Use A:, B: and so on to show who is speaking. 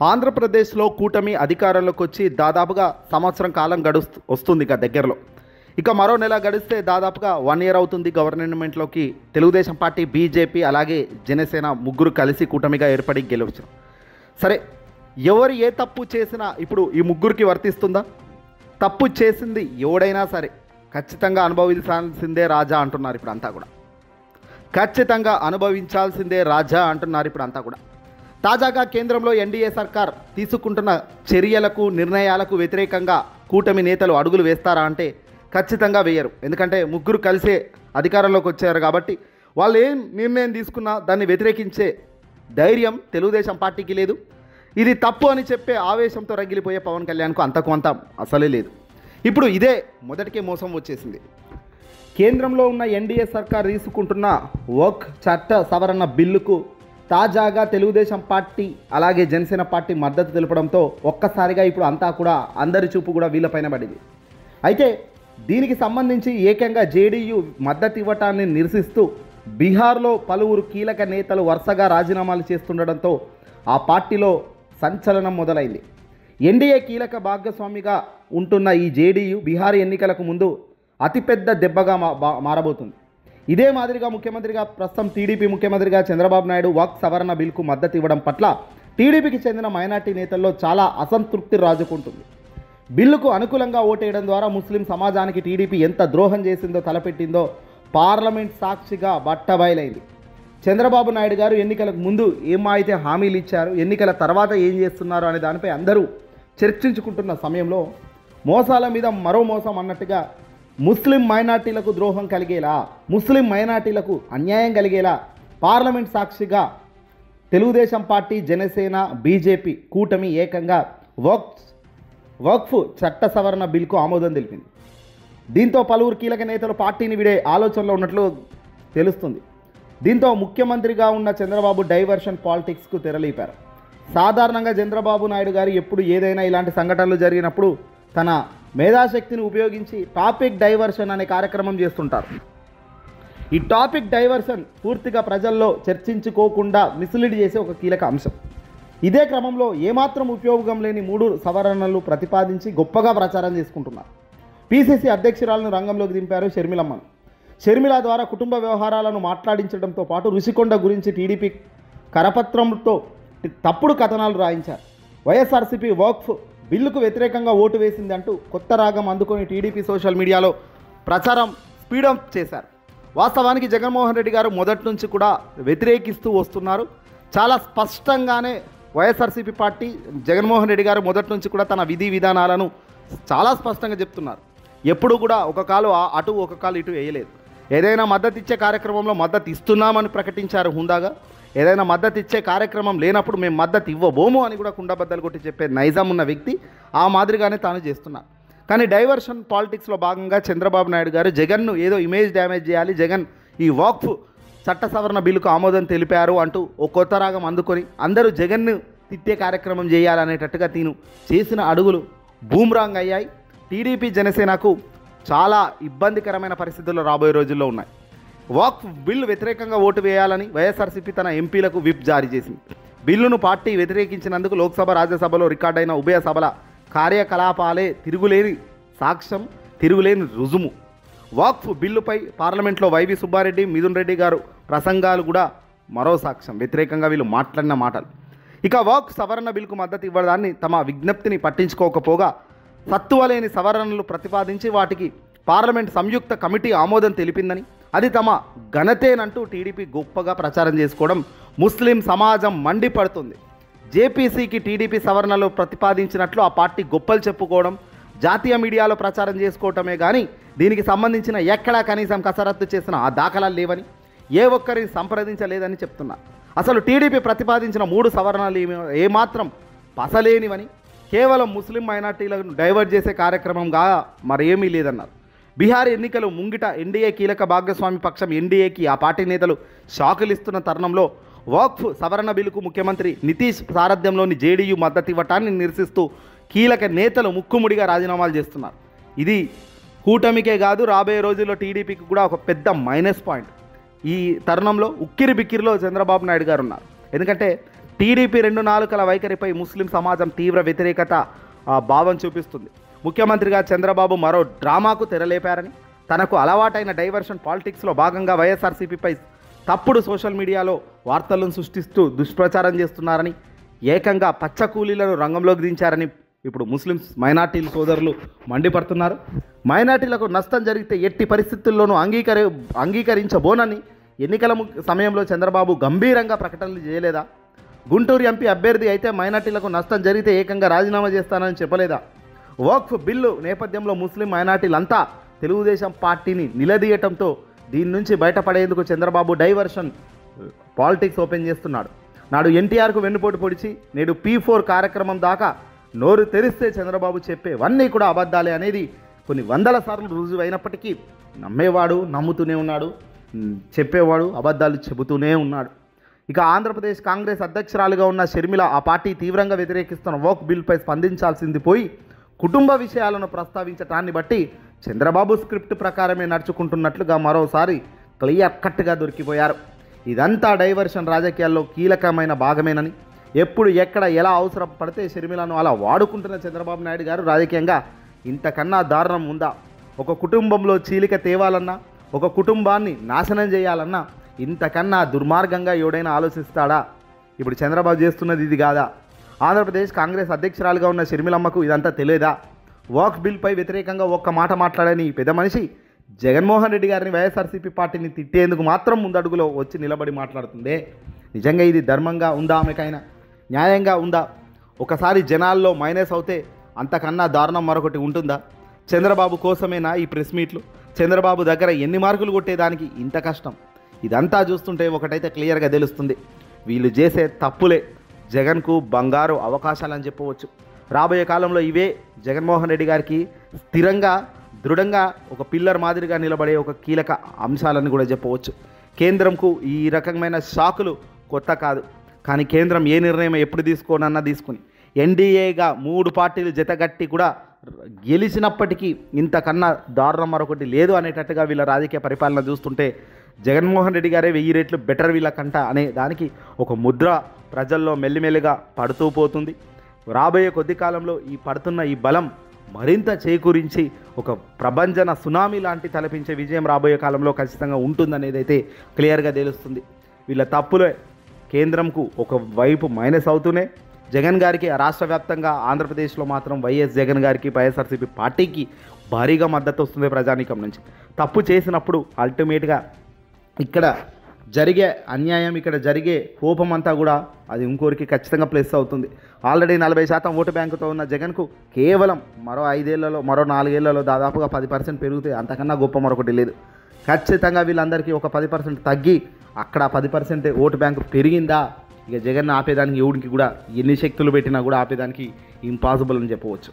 A: ఆంధ్రప్రదేశ్లో కూటమి అధికారంలోకి వచ్చి దాదాపుగా సంవత్సరం కాలం వస్తుంది ఇక దగ్గరలో. ఇక మరో నెల గడిస్తే దాదాపుగా 1 year అవుతుంది గవర్నమెంట్లోకి తెలుగుదేశం పార్టీ, బీజేపీ అలాగే జనసేన ముగ్గురు కలిసి కూటమిగా ఏర్పడి గెలవచ్చు. సరే, ఎవరు ఏ తప్పు చేసినా ఇప్పుడు ఈ ముగ్గురికి వర్తిస్తుందా? తప్పు చేసింది ఎవడైనా సరే ఖచ్చితంగా అనుభవించాల్సిందే రాజా అంటున్నారు ఇప్పుడు అంతా కూడా. ఖచ్చితంగా అనుభవించాల్సిందే రాజా అంటున్నారు ఇప్పుడు అంతా కూడా. తాజాగా కేంద్రంలో ఎన్డీఏ సర్కార్ తీసుకుంటున్న చర్యలకు, నిర్ణయాలకు వ్యతిరేకంగా కూటమి నేతలు అడుగులు వేస్తారా అంటే ఖచ్చితంగా వేయరు. ఎందుకంటే ముగ్గురు కలిసే అధికారంలోకి వచ్చారు కాబట్టి వాళ్ళు ఏం నిర్ణయం తీసుకున్నా దాన్ని వ్యతిరేకించే ధైర్యం తెలుగుదేశం పార్టీకి లేదు. ఇది తప్పు అని చెప్పే ఆవేశంతో రగిలిపోయే పవన్ కళ్యాణ్కు అంతకు అంత అసలే లేదు. ఇప్పుడు ఇదే మొదటికే మోసం వచ్చేసింది. కేంద్రంలో ఉన్న ఎన్డీఏ సర్కార్ తీసుకుంటున్న వక్ఫ్ చట్ట సవరణ బిల్లుకు తాజాగా తెలుగుదేశం పార్టీ అలాగే జనసేన పార్టీ మద్దతు తెలపడంతో ఒక్కసారిగా ఇప్పుడు అంతా కూడా అందరి చూపు కూడా వీళ్ళపైన పడింది. అయితే దీనికి సంబంధించి ఏకంగా జేడీయూ మద్దతు ఇవ్వటాన్ని నిరసిస్తూ బీహార్లో పలువురు కీలక నేతలు వరుసగా రాజీనామాలు చేస్తుండడంతో ఆ పార్టీలో సంచలనం మొదలైంది. ఎన్డీఏ కీలక భాగస్వామిగా ఉంటున్న ఈ జేడీయూ బీహార్ ఎన్నికలకు ముందు అతిపెద్ద దెబ్బగా మారబోతుంది. ఇదే మాదిరిగా ముఖ్యమంత్రిగా ప్రస్తుతం టీడీపీ ముఖ్యమంత్రిగా చంద్రబాబు నాయుడు వక్ఫ్ సవరణ బిల్కు మద్దతు ఇవ్వడం పట్ల టీడీపీకి చెందిన మైనార్టీ నేతల్లో చాలా అసంతృప్తి రాజుకుంటుంది. బిల్లుకు అనుకూలంగా ఓటేయడం ద్వారా ముస్లిం సమాజానికి టీడీపీ ఎంత ద్రోహం చేసిందో తలపెట్టిందో పార్లమెంట్ సాక్షిగా బట్టబయలైంది. చంద్రబాబు నాయుడు గారు ఎన్నికలకు ముందు ఏమైతే హామీలు ఇచ్చారు, ఎన్నికల తర్వాత ఏం చేస్తున్నారు అనే దానిపై అందరూ చర్చించుకుంటున్న సమయంలో మోసాల మీద మరో మోసం అన్నట్టుగా ముస్లిం మైనార్టీలకు ద్రోహం కలిగేలా, ముస్లిం మైనార్టీలకు అన్యాయం కలిగేలా పార్లమెంట్ సాక్షిగా తెలుగుదేశం పార్టీ, జనసేన, బీజేపీ కూటమి ఏకంగా వక్ఫ్ చట్ట సవరణ బిల్కు ఆమోదం తెలిపింది. దీంతో పలువురు కీలక నేతలు పార్టీని విడే ఆలోచనలో ఉన్నట్లు తెలుస్తుంది. దీంతో ముఖ్యమంత్రిగా ఉన్న చంద్రబాబు డైవర్షన్ పాలిటిక్స్కు తెరలేపారు. సాధారణంగా చంద్రబాబు నాయుడు గారు ఎప్పుడు ఏదైనా ఇలాంటి సంఘటనలు జరిగినప్పుడు తన మేధాశక్తిని ఉపయోగించి టాపిక్ డైవర్షన్ అనే కార్యక్రమం చేస్తుంటారు. ఈ టాపిక్ డైవర్షన్ పూర్తిగా ప్రజల్లో చర్చించుకోకుండా మిస్లీడ్ చేసే ఒక కీలక అంశం. ఇదే క్రమంలో ఏమాత్రం ఉపయోగం లేని 3 సవరణలు ప్రతిపాదించి గొప్పగా ప్రచారం చేసుకుంటున్నారు. పీసీసీ అధ్యక్షురాలను రంగంలోకి దింపారు షర్మిలమ్మను. షర్మిల ద్వారా కుటుంబ వ్యవహారాలను మాట్లాడించడంతో పాటు రుషికొండ గురించి టీడీపీ కరపత్రంతో తప్పుడు కథనాలు రాయించారు. వైఎస్ఆర్సీపీ వక్ఫ్ బిల్లుకు వ్యతిరేకంగా ఓటు వేసిందంటూ కొత్త రాగం అందుకొని టీడీపీ సోషల్ మీడియాలో ప్రచారం స్పీడప్ చేశారు. వాస్తవానికి జగన్మోహన్ రెడ్డి గారు మొదటి నుంచి కూడా వ్యతిరేకిస్తూ వస్తున్నారు. చాలా స్పష్టంగానే వైఎస్ఆర్సీపీ పార్టీ, జగన్మోహన్ రెడ్డి గారు మొదటి నుంచి కూడా తన విధి విధానాలను చాలా స్పష్టంగా చెప్తున్నారు. ఎప్పుడు కూడా ఒక కాలు అటు ఒక కాలు ఇటు వేయలేదు. ఏదైనా మద్దతు ఇచ్చే కార్యక్రమంలో మద్దతు ఇస్తున్నామని ప్రకటించారు హుందాగా. ఏదైనా మద్దతు ఇచ్చే కార్యక్రమం లేనప్పుడు మేము మద్దతు ఇవ్వబోము అని కూడా కుండబద్దలు కొట్టి చెప్పే నైజం ఉన్న వ్యక్తి ఆ మాదిరిగానే తాను చేస్తున్నారు. కానీ డైవర్షన్ పాలిటిక్స్లో భాగంగా చంద్రబాబు నాయుడు గారు జగన్ను ఏదో ఇమేజ్ డ్యామేజ్ చేయాలి, జగన్ ఈ వక్ఫ్ చట్ట సవరణ బిల్లుకు ఆమోదం తెలిపారు అంటూ ఓ కొత్త రాగం అందుకొని అందరూ జగన్ను తిట్టే కార్యక్రమం చేయాలనేటట్టుగా తీను చేసిన అడుగులు బూమ్రాంగ్ అయ్యాయి. టీడీపీ, జనసేనకు చాలా ఇబ్బందికరమైన పరిస్థితుల్లో రాబోయే రోజుల్లో ఉన్నాయి. వక్ఫ్ బిల్లు వ్యతిరేకంగా ఓటు వేయాలని వైఎస్ఆర్సీపీ తన ఎంపీలకు విప్ జారీ చేసింది. బిల్లును పార్టీ వ్యతిరేకించినందుకు లోక్సభ, రాజ్యసభలో రికార్డైన ఉభయ సభల కార్యకలాపాలే తిరుగులేని సాక్ష్యం, తిరుగులేని రుజుము. వక్ఫ్ బిల్లుపై పార్లమెంట్లో వైవి సుబ్బారెడ్డి, మిథున్ రెడ్డి గారు ప్రసంగాలు కూడా మరో సాక్ష్యం, వ్యతిరేకంగా వీళ్ళు మాట్లాడిన మాటలు. ఇక వక్ఫ్ సవరణ బిల్లుకు మద్దతు ఇవ్వడాన్ని తమ విజ్ఞప్తిని పట్టించుకోకపోగా సత్తువలేని సవరణలు ప్రతిపాదించి వాటికి పార్లమెంట్ సంయుక్త కమిటీ ఆమోదం తెలిపిందని, అది తమ ఘనతేనంటూ టీడీపీ గొప్పగా ప్రచారం చేసుకోవడం ముస్లిం సమాజం మండిపడుతుంది. జేపీసీకి టీడీపీ సవరణలు ప్రతిపాదించినట్లు ఆ పార్టీ గొప్పలు చెప్పుకోవడం, జాతీయ మీడియాలో ప్రచారం చేసుకోవటమే కానీ దీనికి సంబంధించిన ఎక్కడా కనీసం కసరత్తు చేసిన ఆ దాఖలాలు లేవని, ఏ ఒక్కరిని సంప్రదించలేదని చెప్తున్నారు. అసలు టీడీపీ ప్రతిపాదించిన 3 సవరణలు ఏమాత్రం పసలేనివని, కేవలం ముస్లిం మైనార్టీలను డైవర్ట్ చేసే కార్యక్రమంగా మరేమీ లేదన్నారు. బీహార్ ఎన్నికలు ముంగిట ఎన్డీఏ కీలక భాగస్వామి పక్షం ఎన్డీఏకి ఆ పార్టీ నేతలు షాకులు ఇస్తున్న తరుణంలో వక్ఫ్ సవరణ బిల్లుకు ముఖ్యమంత్రి నితీష్ సారథ్యంలోని జేడీయూ మద్దతు ఇవ్వటాన్ని నిరసిస్తూ కీలక నేతలు ముక్కుముడిగా రాజీనామాలు చేస్తున్నారు. ఇది కూటమికే కాదు, రాబోయే రోజుల్లో టీడీపీకి కూడా ఒక పెద్ద మైనస్ పాయింట్. ఈ తరుణంలో ఉక్కిరి బిక్కిరిలో చంద్రబాబు నాయుడు గారు ఉన్నారు. ఎందుకంటే టీడీపీ 2 నాలుకల వైఖరిపై ముస్లిం సమాజం తీవ్ర వ్యతిరేకత భావం చూపిస్తుంది. ముఖ్యమంత్రిగా చంద్రబాబు మరో డ్రామాకు తెరలేపారని, తనకు అలవాటైన డైవర్షన్ పాలిటిక్స్లో భాగంగా వైఎస్ఆర్సీపీపై తప్పుడు సోషల్ మీడియాలో వార్తలను సృష్టిస్తూ దుష్ప్రచారం చేస్తున్నారని, ఏకంగా పచ్చ కూలీలను రంగంలోకి దించారని ఇప్పుడు ముస్లిమ్స్ మైనార్టీల సోదరులు మండిపడుతున్నారు. మైనార్టీలకు నష్టం జరిగితే ఎట్టి పరిస్థితుల్లోనూ అంగీకరించబోనని ఎన్నికల సమయంలో చంద్రబాబు గంభీరంగా ప్రకటనలు చేయలేదా? గుంటూరు ఎంపీ అభ్యర్థి అయితే మైనార్టీలకు నష్టం జరిగితే ఏకంగా రాజీనామా చేస్తానని చెప్పలేదా? వక్ఫ్ బిల్లు నేపథ్యంలో ముస్లిం మైనార్టీలంతా తెలుగుదేశం పార్టీని నిలదీయటంతో దీని నుంచి బయటపడేందుకు చంద్రబాబు డైవర్షన్ పాలిటిక్స్ ఓపెన్ చేస్తున్నాడు. నాడు ఎన్టీఆర్కు వెన్నుపోటు పొడిచి నేడు P4 కార్యక్రమం దాకా నోరు తెరిస్తే చంద్రబాబు చెప్పేవన్నీ కూడా అబద్ధాలే అనేది కొన్ని వందల సార్లు రుజువు అయినప్పటికీ నమ్మేవాడు నమ్ముతూనే ఉన్నాడు, చెప్పేవాడు అబద్ధాలు చెబుతూనే ఉన్నాడు. ఇక ఆంధ్రప్రదేశ్ కాంగ్రెస్ అధ్యక్షురాలుగా ఉన్న షర్మిల ఆ పార్టీ తీవ్రంగా వ్యతిరేకిస్తున్న వక్ఫ్ బిల్పై స్పందించాల్సింది పోయి కుటుంబ విషయాలను ప్రస్తావించటాన్ని బట్టి చంద్రబాబు స్క్రిప్ట్ ప్రకారమే నడుచుకుంటున్నట్లుగా మరోసారి క్లియర్ కట్గా దొరికిపోయారు. ఇదంతా డైవర్షన్ రాజకీయాల్లో కీలకమైన భాగమేనని, ఎప్పుడు ఎక్కడ ఎలా అవసరం పడితే షర్మిలను అలా వాడుకుంటున్న చంద్రబాబు నాయుడు గారు రాజకీయంగా ఇంతకన్నా దారుణం ఉందా? ఒక కుటుంబంలో చీలిక తేవాలన్నా, ఒక కుటుంబాన్ని నాశనం చేయాలన్నా ఇంతకన్నా దుర్మార్గంగా ఎవడైనా ఆలోచిస్తాడా? ఇప్పుడు చంద్రబాబు చేస్తున్నది ఇది కాదా? ఆంధ్రప్రదేశ్ కాంగ్రెస్ అధ్యక్షురాలుగా ఉన్న షర్మిలమ్మకు ఇదంతా తెలియదా? వక్ఫ్ బిల్పై వ్యతిరేకంగా ఒక్క మాట మాట్లాడని పెద్ద మనిషి జగన్మోహన్ రెడ్డి గారిని వైఎస్ఆర్సీపీ పార్టీని తిట్టేందుకు మాత్రం ముందడుగులో వచ్చి నిలబడి మాట్లాడుతుందే. నిజంగా ఇది ధర్మంగా ఉందా? ఆమెకైనా న్యాయంగా ఉందా? ఒకసారి జనాల్లో మైనస్ అవుతే అంతకన్నా దారుణం మరొకటి ఉంటుందా? చంద్రబాబు కోసమేనా ఈ ప్రెస్ మీట్లు? చంద్రబాబు దగ్గర ఎన్ని మార్కులు కొట్టేదానికి ఇంత కష్టం? ఇదంతా చూస్తుంటే ఒకటైతే క్లియర్గా తెలుస్తుంది, వీళ్ళు చేసే తప్పులే జగన్కు బంగారు అవకాశాలని చెప్పవచ్చు. రాబోయే కాలంలో ఇవే జగన్మోహన్ రెడ్డి గారికి స్థిరంగా దృఢంగా ఒక పిల్లర్ మాదిరిగా నిలబడే ఒక కీలక అంశాలని కూడా చెప్పవచ్చు. కేంద్రంకు ఈ రకమైన షాకులు కొత్త కాదు, కానీ కేంద్రం ఏ నిర్ణయం ఎప్పుడు తీసుకోనన్నా తీసుకుని ఎన్డీఏగా 3 పార్టీలు జతగట్టి కూడా గెలిచినప్పటికీ ఇంతకన్నా దారుణం మరొకటి లేదు అనేటట్టుగా వీళ్ళ రాజకీయ పరిపాలన చూస్తుంటే జగన్మోహన్ రెడ్డి గారే 1000 రెట్లు బెటర్ వీళ్ళకంట అనే దానికి ఒక ముద్ర ప్రజల్లో మెల్లిమెల్లిగా పడుతూ పోతుంది. రాబోయే కొద్ది కాలంలో ఈ పడుతున్న ఈ బలం మరింత చేకూరించి ఒక ప్రభంజన సునామీ లాంటి తలపించే విజయం రాబోయే కాలంలో ఖచ్చితంగా ఉంటుందనేది అయితే క్లియర్గా తెలుస్తుంది. వీళ్ళ తప్పులే కేంద్రంకు ఒకవైపు మైనస్ అవుతూనే జగన్ గారికి రాష్ట్ర వ్యాప్తంగా ఆంధ్రప్రదేశ్లో మాత్రం వైఎస్ జగన్ గారికి వైఎస్ఆర్సీపీ పార్టీకి భారీగా మద్దతు వస్తుంది ప్రజానీకం నుంచి. తప్పు చేసినప్పుడు అల్టిమేట్గా ఇక్కడ జరిగే అన్యాయం, ఇక్కడ జరిగే కోపం అంతా కూడా అది ఇంకోరికి ఖచ్చితంగా ప్లస్ అవుతుంది. ఆల్రెడీ 40% ఓటు బ్యాంకుతో ఉన్న జగన్కు కేవలం మరో 5 ఏళ్లలో మరో 4 ఏళ్లలో దాదాపుగా 10% పెరిగితే అంతకన్నా గొప్ప మరొకటి లేదు. ఖచ్చితంగా వీళ్ళందరికీ ఒక 10% తగ్గి అక్కడ 10% ఓటు బ్యాంకు పెరిగిందా, ఇక జగన్ ఆపేదానికి ఎవడికి కూడా ఎన్ని శక్తులు పెట్టినా కూడా ఆపేదానికి ఇంపాసిబుల్ అని చెప్పవచ్చు.